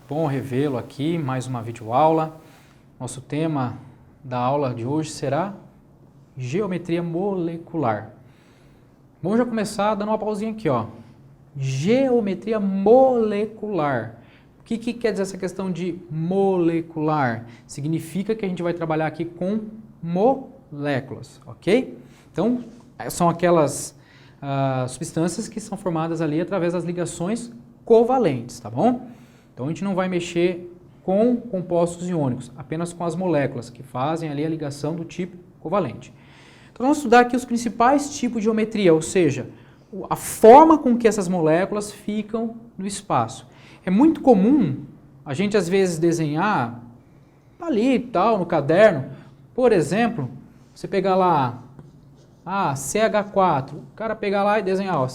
Bom revê-lo aqui, mais uma videoaula. Nosso tema da aula de hoje será geometria molecular. Vamos já começar dando uma pausinha aqui, ó. Geometria molecular. O que quer dizer essa questão de molecular? Significa que a gente vai trabalhar aqui com moléculas, ok? Então, são aquelas substâncias que são formadas ali através das ligações covalentes, tá bom? Então, a gente não vai mexer com compostos iônicos, apenas com as moléculas que fazem ali a ligação do tipo covalente. Então, vamos estudar aqui os principais tipos de geometria, ou seja, a forma com que essas moléculas ficam no espaço. É muito comum a gente, às vezes, desenhar ali, tal, no caderno. Por exemplo, você pegar lá, CH4, o cara pegar lá e desenhar, ó,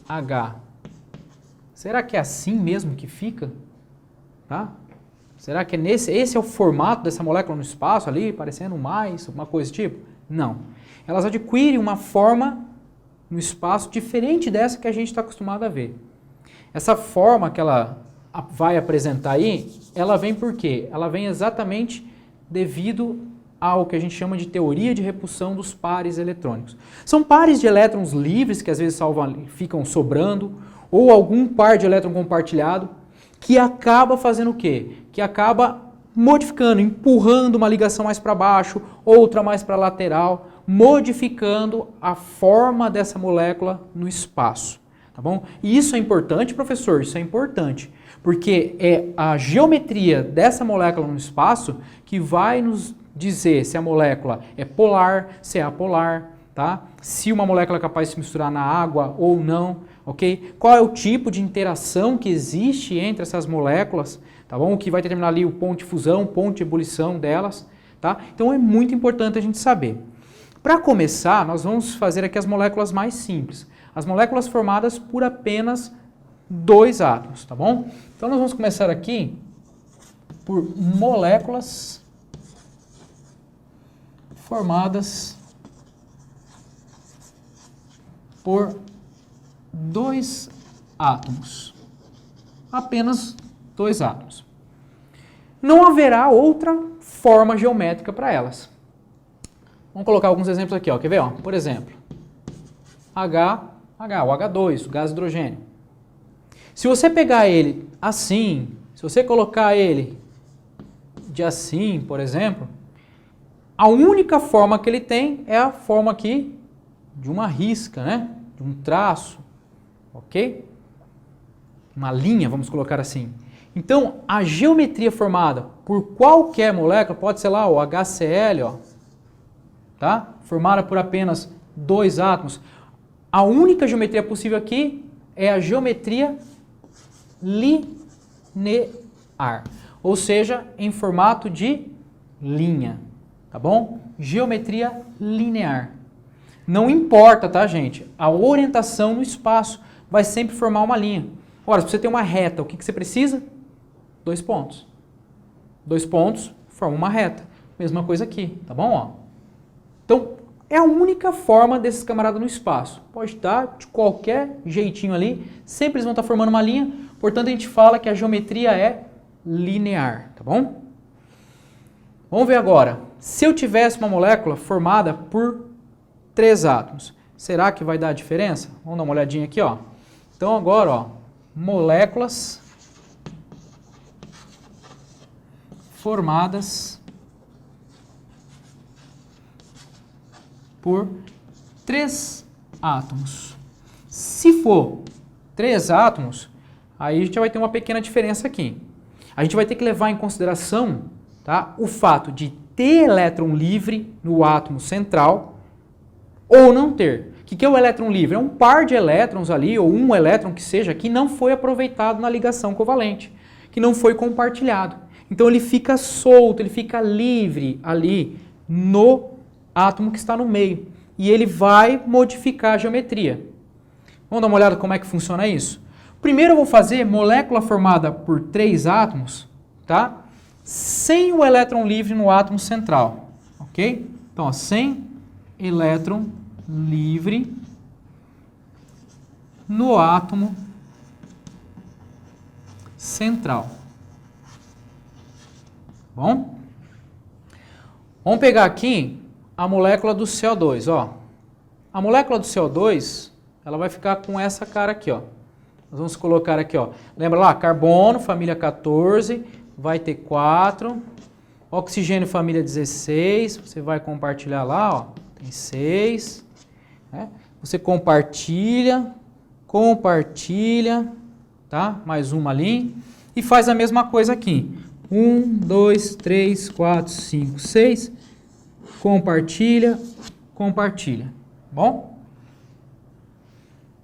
H. Será que é assim mesmo que fica? Tá? Será que é esse é o formato dessa molécula no espaço ali, parecendo mais, alguma coisa do tipo? Não. Elas adquirem uma forma no espaço diferente dessa que a gente está acostumado a ver. Essa forma que ela vai apresentar aí, ela vem por quê? Ela vem exatamente devido ao que a gente chama de teoria de repulsão dos pares eletrônicos. São pares de elétrons livres que às vezes ficam sobrando, ou algum par de elétron compartilhado, que acaba fazendo o quê? Que acaba modificando, empurrando uma ligação mais para baixo, outra mais para a lateral, modificando a forma dessa molécula no espaço. Tá bom? E isso é importante, professor? Isso é importante, porque é a geometria dessa molécula no espaço que vai nos dizer se a molécula é polar, se é apolar, tá? Se uma molécula é capaz de se misturar na água ou não, ok? Qual é o tipo de interação que existe entre essas moléculas, tá bom? O que vai determinar ali o ponto de fusão, ponto de ebulição delas, tá? Então é muito importante a gente saber. Para começar, nós vamos fazer aqui as moléculas mais simples. As moléculas formadas por apenas 2 átomos, tá bom? Então nós vamos começar aqui por moléculas formadas por 2 átomos. Apenas 2 átomos. Não haverá outra forma geométrica para elas. Vamos colocar alguns exemplos aqui, ó. Quer ver? Ó? Por exemplo, o H2, o gás hidrogênio. Se você pegar ele assim, se você colocar ele de assim, por exemplo, a única forma que ele tem é a forma aqui de uma risca, né? De um traço, ok? Uma linha, vamos colocar assim. Então, a geometria formada por qualquer molécula, pode ser lá o HCl, ó, tá? Formada por apenas 2 átomos. A única geometria possível aqui é a geometria linear, ou seja, em formato de linha, tá bom? Geometria linear. Não importa, tá, gente? A orientação no espaço vai sempre formar uma linha. Ora, se você tem uma reta, o que você precisa? 2 pontos. 2 pontos formam uma reta. Mesma coisa aqui, tá bom? Ó. Então, é a única forma desses camaradas no espaço. Pode estar de qualquer jeitinho ali, sempre eles vão estar formando uma linha, portanto a gente fala que a geometria é linear, tá bom? Vamos ver agora, se eu tivesse uma molécula formada por 3 átomos, será que vai dar diferença? Vamos dar uma olhadinha aqui, ó. Então agora, ó, moléculas formadas por 3 átomos. Se for 3 átomos, aí a gente vai ter uma pequena diferença aqui. A gente vai ter que levar em consideração, tá, o fato de ter elétron livre no átomo central ou não ter. O que é o elétron livre? É um par de elétrons ali, ou um elétron que seja, que não foi aproveitado na ligação covalente, que não foi compartilhado. Então ele fica solto, ele fica livre ali no átomo que está no meio. E ele vai modificar a geometria. Vamos dar uma olhada como é que funciona isso? Primeiro eu vou fazer molécula formada por 3 átomos, tá? Sem o elétron livre no átomo central, ok? Então, ó, sem elétron livre no átomo central. Bom? Vamos pegar aqui a molécula do CO2, ó. A molécula do CO2, ela vai ficar com essa cara aqui, ó. Nós vamos colocar aqui, ó. Lembra lá? Carbono, família 14, vai ter 4. Oxigênio, família 16. Você vai compartilhar lá, ó. Tem 6. Né? Você compartilha, tá? Mais uma ali. E faz a mesma coisa aqui. 1, 2, 3, 4, 5, 6. Compartilha. Bom?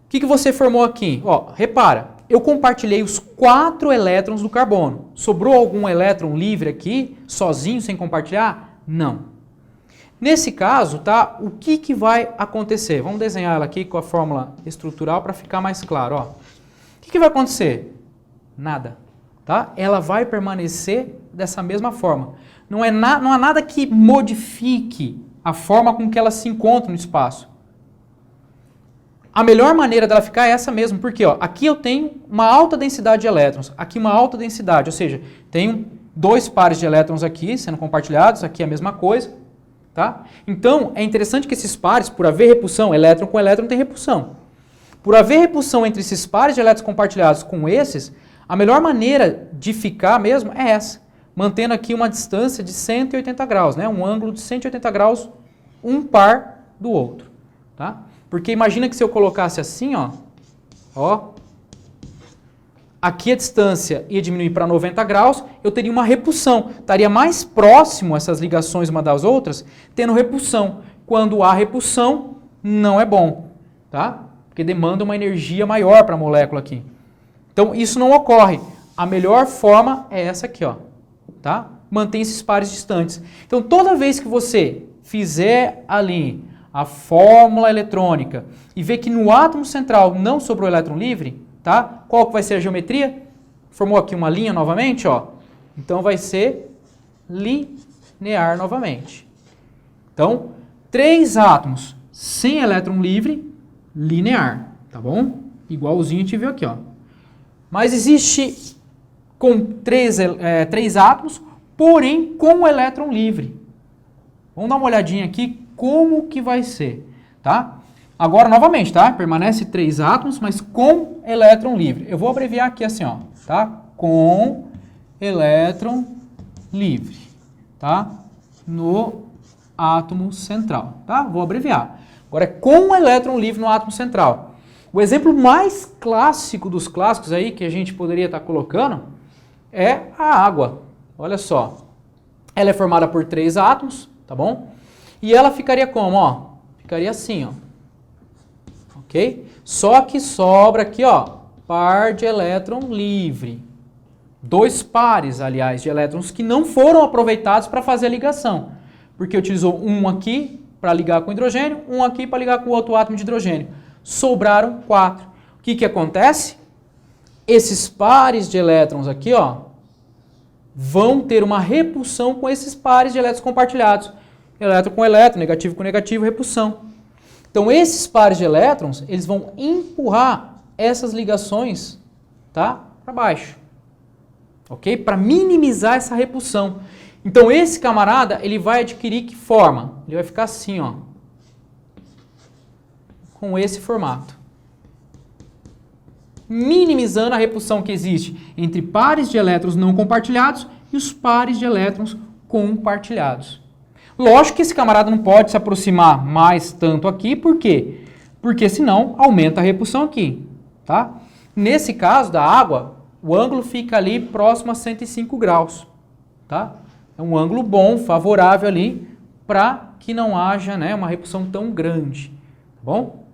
O que você formou aqui? Ó, repara, eu compartilhei os 4 elétrons do carbono. Sobrou algum elétron livre aqui, sozinho, sem compartilhar? Não. Nesse caso, tá, o que vai acontecer? Vamos desenhar ela aqui com a fórmula estrutural para ficar mais claro. Ó. O que vai acontecer? Nada. Tá? Ela vai permanecer dessa mesma forma. Não há nada que modifique a forma com que ela se encontra no espaço. A melhor maneira dela ficar é essa mesmo, porque ó, aqui eu tenho uma alta densidade de elétrons, aqui uma alta densidade, ou seja, tenho 2 pares de elétrons aqui sendo compartilhados, aqui é a mesma coisa. Tá? Então, é interessante que esses pares, por haver repulsão, elétron com elétron tem repulsão. Por haver repulsão entre esses pares de elétrons compartilhados com esses, a melhor maneira de ficar mesmo é essa, mantendo aqui uma distância de 180 graus, né? Um ângulo de 180 graus, um par do outro. Tá? Porque imagina que se eu colocasse assim, ó, aqui a distância ia diminuir para 90 graus, eu teria uma repulsão. Estaria mais próximo essas ligações uma das outras, tendo repulsão. Quando há repulsão, não é bom, tá? Porque demanda uma energia maior para a molécula aqui. Então, isso não ocorre. A melhor forma é essa aqui, ó, tá? Mantém esses pares distantes. Então, toda vez que você fizer ali a fórmula eletrônica e ver que no átomo central não sobrou elétron livre, tá? Qual que vai ser a geometria? Formou aqui uma linha novamente, ó. Então vai ser linear novamente. Então, 3 átomos sem elétron livre, linear, tá bom? Igualzinho a gente viu aqui, ó. Mas existe com 3 átomos, porém com o elétron livre. Vamos dar uma olhadinha aqui como que vai ser, tá? Agora, novamente, tá? Permanece 3 átomos, mas com elétron livre. Eu vou abreviar aqui assim, ó, tá? Com elétron livre, tá? No átomo central, tá? Vou abreviar. Agora, é com elétron livre no átomo central. O exemplo mais clássico dos clássicos aí, que a gente poderia estar colocando, é a água. Olha só. Ela é formada por 3 átomos, tá bom? E ela ficaria como, ó? Ficaria assim, ó. Ok? Só que sobra aqui, ó, par de elétron livre. 2 pares, aliás, de elétrons que não foram aproveitados para fazer a ligação. Porque utilizou um aqui para ligar com hidrogênio, um aqui para ligar com o outro átomo de hidrogênio. Sobraram 4. O que acontece? Esses pares de elétrons aqui, ó, vão ter uma repulsão com esses pares de elétrons compartilhados. Elétron com elétron, negativo com negativo, repulsão. Então, esses pares de elétrons, eles vão empurrar essas ligações, tá, para baixo. Ok? Para minimizar essa repulsão. Então, esse camarada, ele vai adquirir que forma? Ele vai ficar assim, ó. Com esse formato. Minimizando a repulsão que existe entre pares de elétrons não compartilhados e os pares de elétrons compartilhados. Lógico que esse camarada não pode se aproximar mais tanto aqui, por quê? Porque senão aumenta a repulsão aqui, tá? Nesse caso da água, o ângulo fica ali próximo a 105 graus, tá? É um ângulo bom, favorável ali, para que não haja, né, uma repulsão tão grande, tá bom?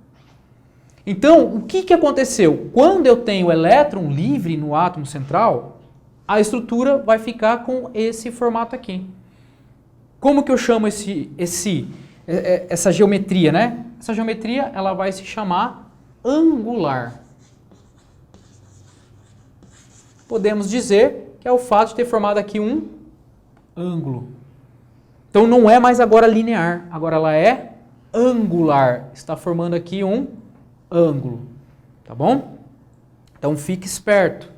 Então, o que aconteceu? Quando eu tenho elétron livre no átomo central, a estrutura vai ficar com esse formato aqui. Como que eu chamo essa geometria, né? Essa geometria, ela vai se chamar angular. podemos dizer que é o fato de ter formado aqui um ângulo. Então não é mais agora linear, agora ela é angular. Está formando aqui um ângulo, tá bom? Então fique esperto,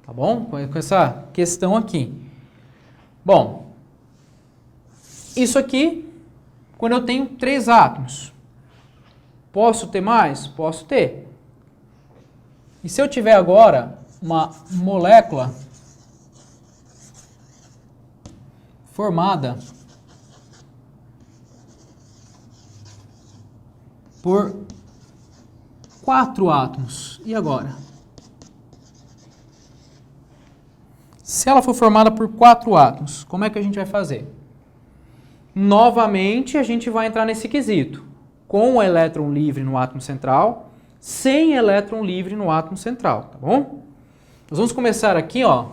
tá bom? Com essa questão aqui. Bom, isso aqui, quando eu tenho 3 átomos. Posso ter mais? Posso ter. E se eu tiver agora uma molécula formada por 4 átomos. E agora? Se ela for formada por 4 átomos, como é que a gente vai fazer? Novamente, a gente vai entrar nesse quesito. Com o elétron livre no átomo central, sem elétron livre no átomo central, tá bom? Nós vamos começar aqui, ó,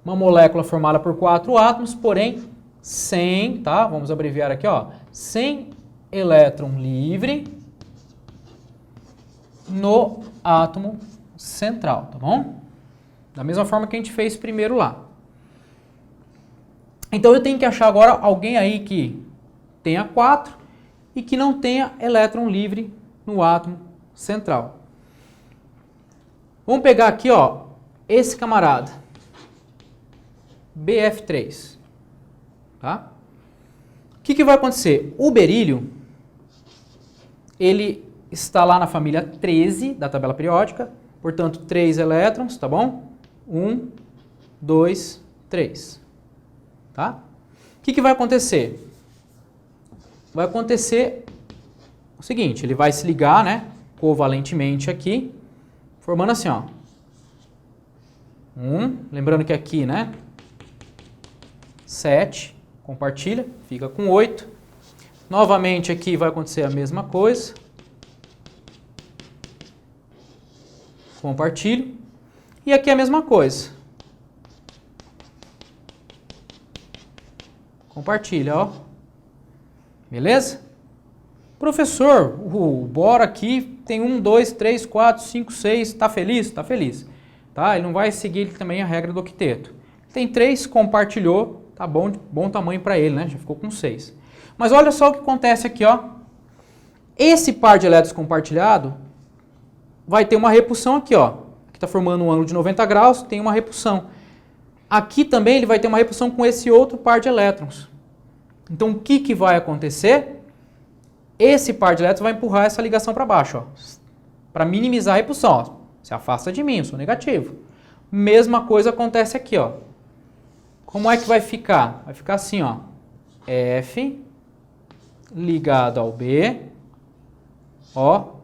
uma molécula formada por 4 átomos, porém sem, tá? Vamos abreviar aqui, ó, sem elétron livre no átomo central, tá bom? Da mesma forma que a gente fez primeiro lá. Então eu tenho que achar agora alguém aí que tenha 4 e que não tenha elétron livre no átomo central. Vamos pegar aqui, ó, esse camarada, BF3, tá? O que vai acontecer? O berílio, ele está lá na família 13 da tabela periódica, portanto 3 elétrons, tá bom? 1, 2, 3, tá? O que vai acontecer? Vai acontecer o seguinte, ele vai se ligar, né, covalentemente aqui, formando assim, ó. Lembrando que aqui, né, 7, compartilha, fica com 8. Novamente aqui vai acontecer a mesma coisa. Compartilho. E aqui a mesma coisa. Compartilha, ó. Beleza? Professor, o boro aqui tem 1, 2, 3, 4, 5, 6. Tá feliz? Tá feliz. Tá? Ele não vai seguir também a regra do octeto. Tem 3, compartilhou. Tá bom, bom tamanho para ele, né? Já ficou com 6. Mas olha só o que acontece aqui, ó. Esse par de elétrons compartilhado vai ter uma repulsão aqui, ó. Aqui está formando um ângulo de 90 graus, tem uma repulsão. Aqui também ele vai ter uma repulsão com esse outro par de elétrons. Então o que vai acontecer? Esse par de elétrons vai empurrar essa ligação para baixo, ó. Para minimizar a repulsão, ó. Se afasta de mim, eu sou negativo. Mesma coisa acontece aqui, ó. Como é que vai ficar? Vai ficar assim, ó. F ligado ao B, ó,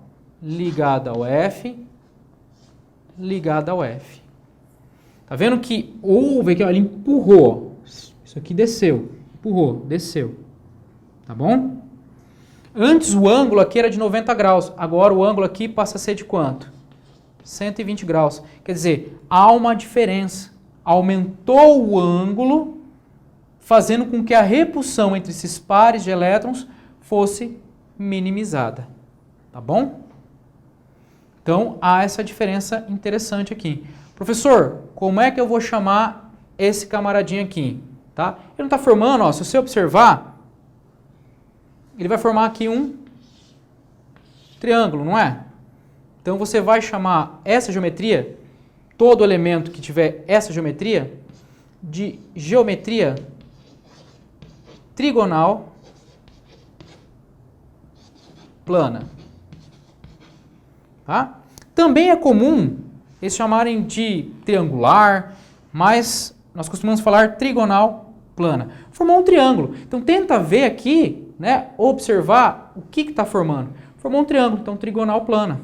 ligado ao F, ligado ao F. Tá vendo que houve aqui, ó, ele empurrou. Isso aqui desceu, empurrou, desceu. Tá bom? Antes o ângulo aqui era de 90 graus, agora o ângulo aqui passa a ser de quanto? 120 graus. Quer dizer, há uma diferença. Aumentou o ângulo, fazendo com que a repulsão entre esses pares de elétrons fosse minimizada. Tá bom? Então, há essa diferença interessante aqui. Professor, como é que eu vou chamar esse camaradinho aqui? Tá? Ele não está formando, ó, se você observar, ele vai formar aqui um triângulo, não é? Então, você vai chamar essa geometria, todo elemento que tiver essa geometria, de geometria trigonal plana. Tá? Também é comum eles chamarem de triangular, mas nós costumamos falar trigonal plana. Formou um triângulo. Então tenta ver aqui, né, observar o que está formando. Formou um triângulo, então trigonal plana.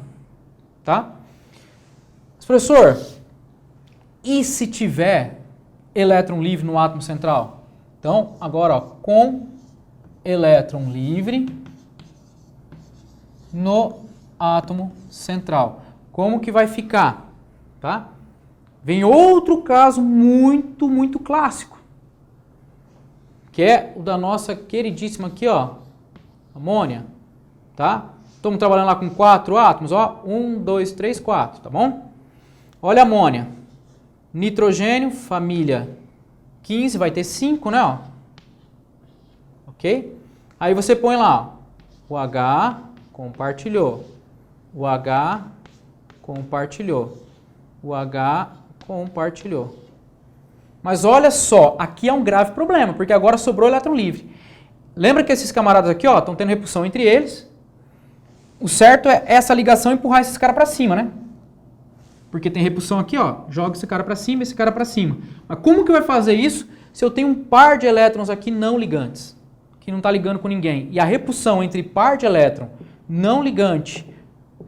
Tá? Mas, professor, e se tiver elétron livre no átomo central? Então, agora, ó, com elétron livre no átomo central. Como que vai ficar? Tá? Vem outro caso muito, muito clássico, que é o da nossa queridíssima aqui, ó, amônia. Tá? Estamos trabalhando lá com 4 átomos, ó, 1, 2, 3, 4, tá bom? Olha a amônia. Nitrogênio, família 15, vai ter 5, né? Ó. Ok? Aí você põe lá, ó, o H compartilhou, o H compartilhou, o H compartilhou. Mas olha só, aqui é um grave problema, porque agora sobrou elétron livre. Lembra que esses camaradas aqui estão tendo repulsão entre eles? O certo é essa ligação empurrar esses caras para cima, né? Porque tem repulsão aqui, ó, joga esse cara para cima e esse cara para cima. Mas como que vai fazer isso se eu tenho um par de elétrons aqui não ligantes, que não está ligando com ninguém? E a repulsão entre par de elétron não ligante,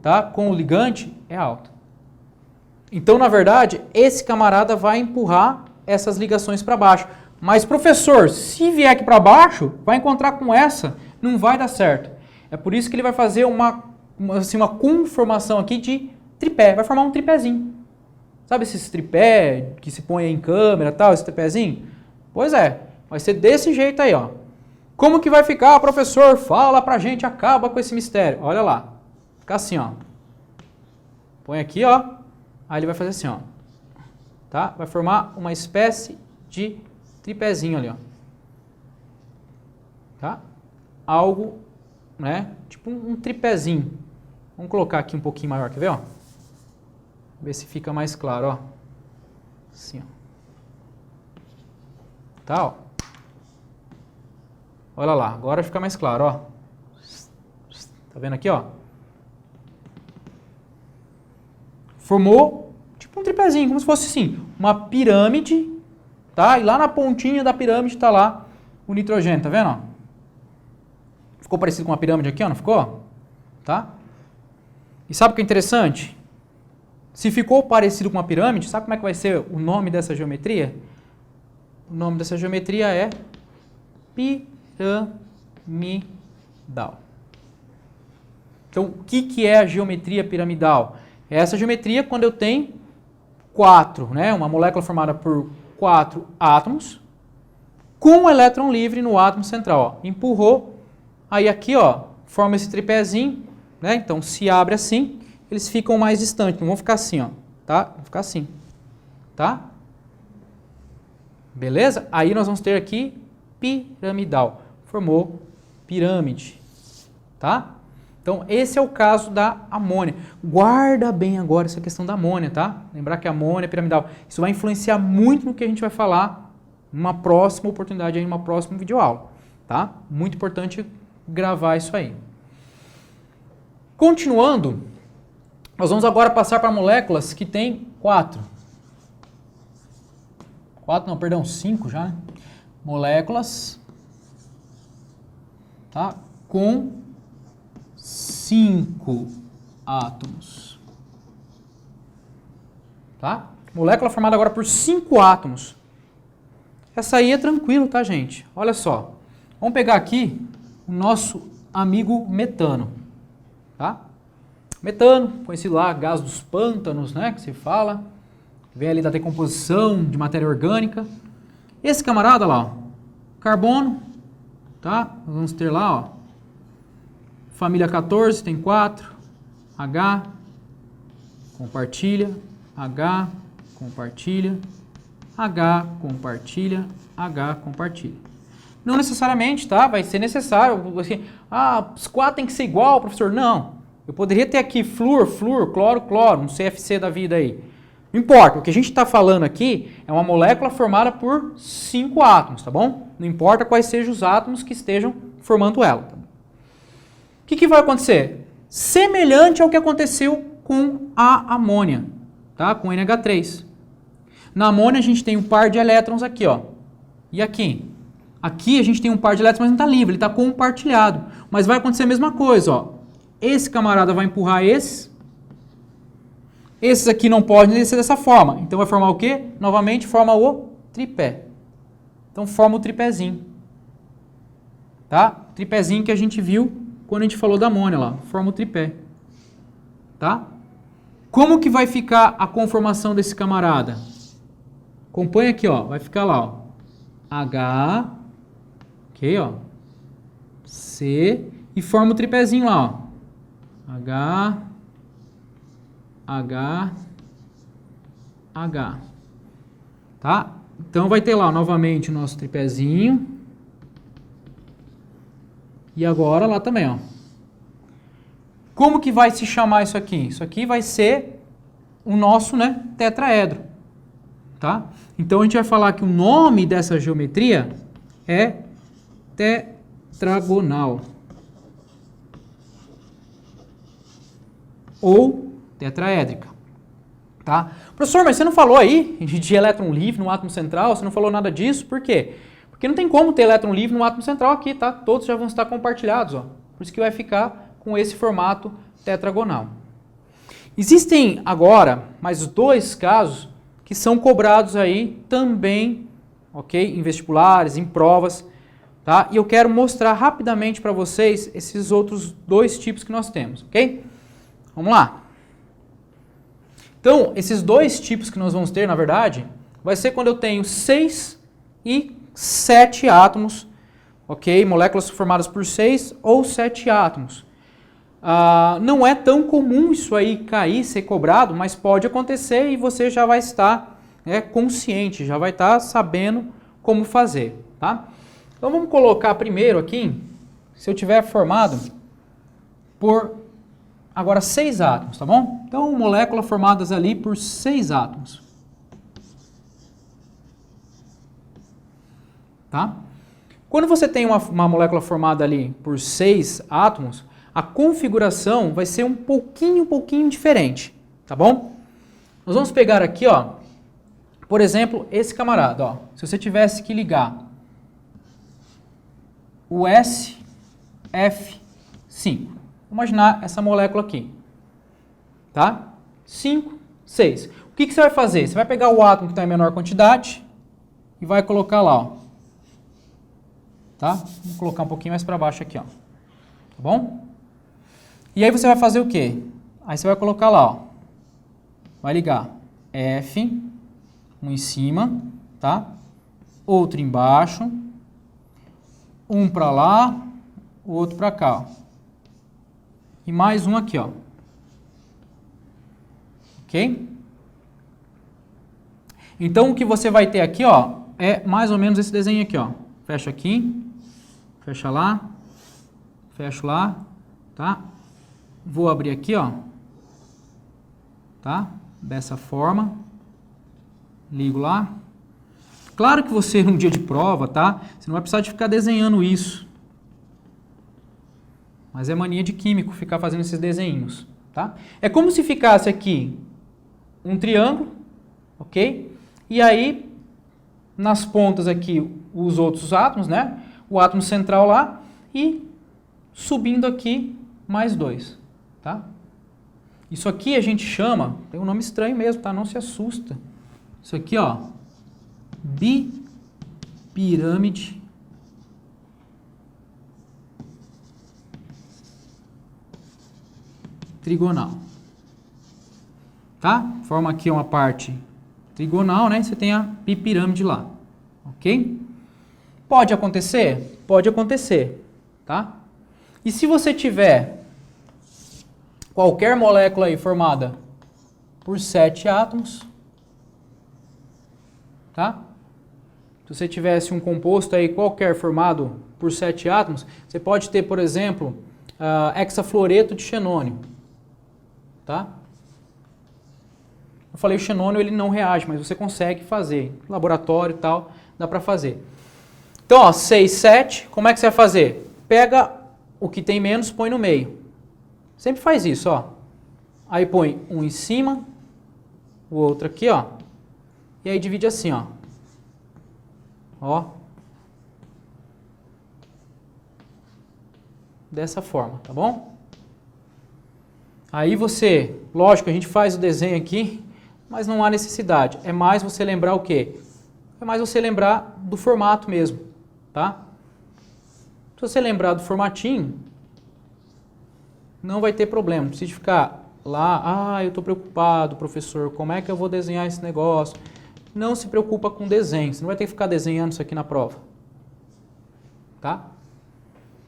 tá, com o ligante é alta. Então, na verdade, esse camarada vai empurrar essas ligações para baixo. Mas, professor, se vier aqui para baixo, vai encontrar com essa, não vai dar certo. É por isso que ele vai fazer uma conformação aqui de tripé, vai formar um tripézinho. Sabe esses tripé que se põe em câmera e tal, esse tripézinho? Pois é, vai ser desse jeito aí, ó. Como que vai ficar, professor? Fala pra gente, acaba com esse mistério. Olha lá, fica assim, ó. Põe aqui, ó. Aí ele vai fazer assim, ó. Tá? Vai formar uma espécie de tripézinho ali, ó. Tá? Algo, né? Tipo um tripézinho. Vamos colocar aqui um pouquinho maior, quer ver, ó? Ver se fica mais claro, ó. Assim, ó. Tá, ó. Olha lá, agora fica mais claro, ó. Tá vendo aqui, ó? Formou tipo um tripézinho, como se fosse assim, uma pirâmide, tá? E lá na pontinha da pirâmide tá lá o nitrogênio, tá vendo, ó? Ficou parecido com uma pirâmide aqui, ó, não ficou? Tá? E sabe o que é interessante? Se ficou parecido com uma pirâmide, sabe como é que vai ser o nome dessa geometria? O nome dessa geometria é piramidal. Então, o que é a geometria piramidal? É essa geometria quando eu tenho 4, né? Uma molécula formada por 4 átomos, com um elétron livre no átomo central. Ó. Empurrou, aí aqui ó, forma esse tripézinho, né? Então se abre assim, eles ficam mais distantes, não vão ficar assim, ó, tá? Vão ficar assim, tá? Beleza? Aí nós vamos ter aqui piramidal, formou pirâmide, tá? Então esse é o caso da amônia. Guarda bem agora essa questão da amônia, tá? Lembrar que a amônia é piramidal. Isso vai influenciar muito no que a gente vai falar numa próxima oportunidade, numa próxima videoaula, tá? Muito importante gravar isso aí. Continuando, nós vamos agora passar para moléculas que têm 5 já, né? Moléculas, tá? Com 5 átomos, tá? Molécula formada agora por 5 átomos. Essa aí é tranquilo, tá, gente? Olha só. Vamos pegar aqui o nosso amigo metano, tá? Metano, conhecido lá, gás dos pântanos, né, que se fala. Vem ali da decomposição de matéria orgânica. Esse camarada lá, ó, carbono, tá? Nós vamos ter lá, ó, família 14, tem 4, H, compartilha, H, compartilha, H, compartilha, H, compartilha. Não necessariamente, tá? Vai ser necessário, assim, os 4 tem que ser igual, professor. Não, eu poderia ter aqui flúor, cloro, cloro, um CFC da vida aí. Não importa, o que a gente está falando aqui é uma molécula formada por 5 átomos, tá bom? Não importa quais sejam os átomos que estejam formando ela. Tá? O que vai acontecer? Semelhante ao que aconteceu com a amônia, tá? Com NH3. Na amônia a gente tem um par de elétrons aqui, ó. E aqui? Aqui a gente tem um par de elétrons, mas não está livre, ele está compartilhado. Mas vai acontecer a mesma coisa, ó. Esse camarada vai empurrar esse. Esses aqui não podem descer dessa forma. Então vai formar o quê? Novamente forma o tripé. Então forma o tripézinho. Tá? Tripézinho que a gente viu quando a gente falou da amônia lá. Forma o tripé. Tá? Como que vai ficar a conformação desse camarada? Acompanha aqui, ó. Vai ficar lá, ó. H, ok, ó. C, e forma o tripézinho lá, ó. H, H, H. tá? Então vai ter lá novamente o nosso tripézinho. E agora lá também, ó. Como que vai se chamar isso aqui? Isso aqui vai ser o nosso, né, tetraedro, tá? Então a gente vai falar que o nome dessa geometria é tetragonal ou tetraédrica, tá? Professor, mas você não falou aí de elétron livre no átomo central, você não falou nada disso, por quê? Porque não tem como ter elétron livre no átomo central aqui, tá? Todos já vão estar compartilhados, ó. Por isso que vai ficar com esse formato tetragonal. Existem agora mais 2 casos que são cobrados aí também, ok? Em vestibulares, em provas, tá? E eu quero mostrar rapidamente para vocês esses outros 2 tipos que nós temos, ok? Vamos lá. Então, esses 2 tipos que nós vamos ter, na verdade, vai ser quando eu tenho 6 e 7 átomos, ok? Moléculas formadas por 6 ou 7 átomos. Não é tão comum isso aí cair, ser cobrado, mas pode acontecer e você já vai estar consciente, já vai estar sabendo como fazer, tá? Então vamos colocar primeiro aqui, se eu tiver formado por agora 6 átomos, tá bom? Então moléculas formadas ali por 6 átomos. Tá? Quando você tem uma molécula formada ali por 6 átomos, a configuração vai ser um pouquinho diferente, tá bom? Nós vamos pegar aqui, ó, por exemplo, esse camarada, ó. Se você tivesse que ligar o SF5, vamos imaginar essa molécula aqui, tá? 5, 6. O que você vai fazer? Você vai pegar o átomo que está em menor quantidade e vai colocar lá, ó. Tá? Vou colocar um pouquinho mais para baixo aqui, ó. Tá bom? E aí você vai fazer o quê? Aí você vai colocar lá, ó. Vai ligar F, um em cima, tá? Outro embaixo, um para lá, o outro para cá, ó. E mais um aqui, ó. Ok? Então o que você vai ter aqui, ó, é mais ou menos esse desenho aqui, ó. Fecha aqui. Fecha lá, fecho lá, tá? Vou abrir aqui, ó, tá? Dessa forma, ligo lá. Claro que você, num dia de prova, tá? Você não vai precisar de ficar desenhando isso. Mas é mania de químico ficar fazendo esses desenhos, tá? É como se ficasse aqui um triângulo, ok? E aí, nas pontas aqui, os outros átomos, né? O átomo central lá e subindo aqui mais 2, tá? Isso aqui a gente chama, tem um nome estranho mesmo, tá? Não se assusta. Isso aqui, ó, bipirâmide trigonal, tá? Forma aqui uma parte trigonal, né? Você tem a bipirâmide lá, ok? Pode acontecer? Pode acontecer, tá? E se você tiver qualquer molécula aí formada por 7 átomos, tá? Se você tivesse um composto aí qualquer formado por 7 átomos, você pode ter, por exemplo, hexafluoreto de xenônio, tá? Eu falei o xenônio, ele não reage, mas você consegue fazer. Laboratório e tal, dá para fazer. Então, ó, 6, 7, como é que você vai fazer? Pega o que tem menos, põe no meio. Sempre faz isso, ó. Aí põe um em cima, o outro aqui, ó. E aí divide assim, ó. Ó. Dessa forma, tá bom? Aí você, lógico, a gente faz o desenho aqui, mas não há necessidade. É mais você lembrar o quê? É mais você lembrar do formato mesmo, tá? Se você lembrar do formatinho, não vai ter problema. Não precisa ficar lá, eu estou preocupado, professor, como é que eu vou desenhar esse negócio? Não se preocupa com desenho, você não vai ter que ficar desenhando isso aqui na prova, tá?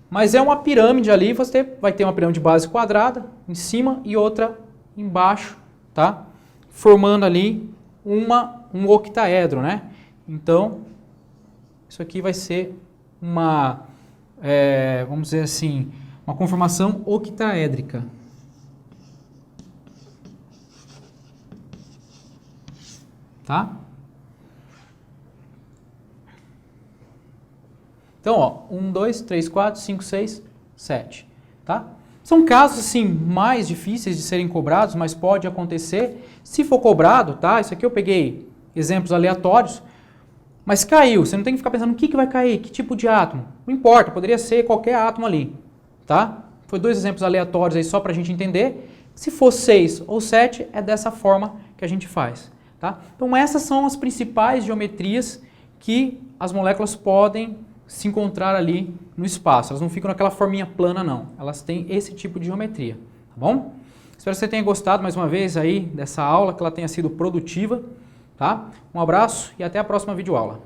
Mas é uma pirâmide ali, você vai ter uma pirâmide base quadrada em cima e outra embaixo, tá? Formando ali uma um octaedro, né? Então, isso aqui vai ser uma, vamos dizer assim, uma conformação octaédrica. Tá? Então, ó, 1, 2, 3, 4, 5, 6, 7, tá? São casos, assim, mais difíceis de serem cobrados, mas pode acontecer. Se for cobrado, tá? Isso aqui eu peguei exemplos aleatórios, mas caiu. Você não tem que ficar pensando o que vai cair, que tipo de átomo. Não importa, poderia ser qualquer átomo ali, tá? Foi 2 exemplos aleatórios aí só pra gente entender. Se for 6 ou 7, é dessa forma que a gente faz, tá? Então, essas são as principais geometrias que as moléculas podem se encontrar ali no espaço. Elas não ficam naquela forminha plana, não. Elas têm esse tipo de geometria, tá bom? Espero que você tenha gostado mais uma vez aí dessa aula, que ela tenha sido produtiva, tá? Um abraço e até a próxima videoaula.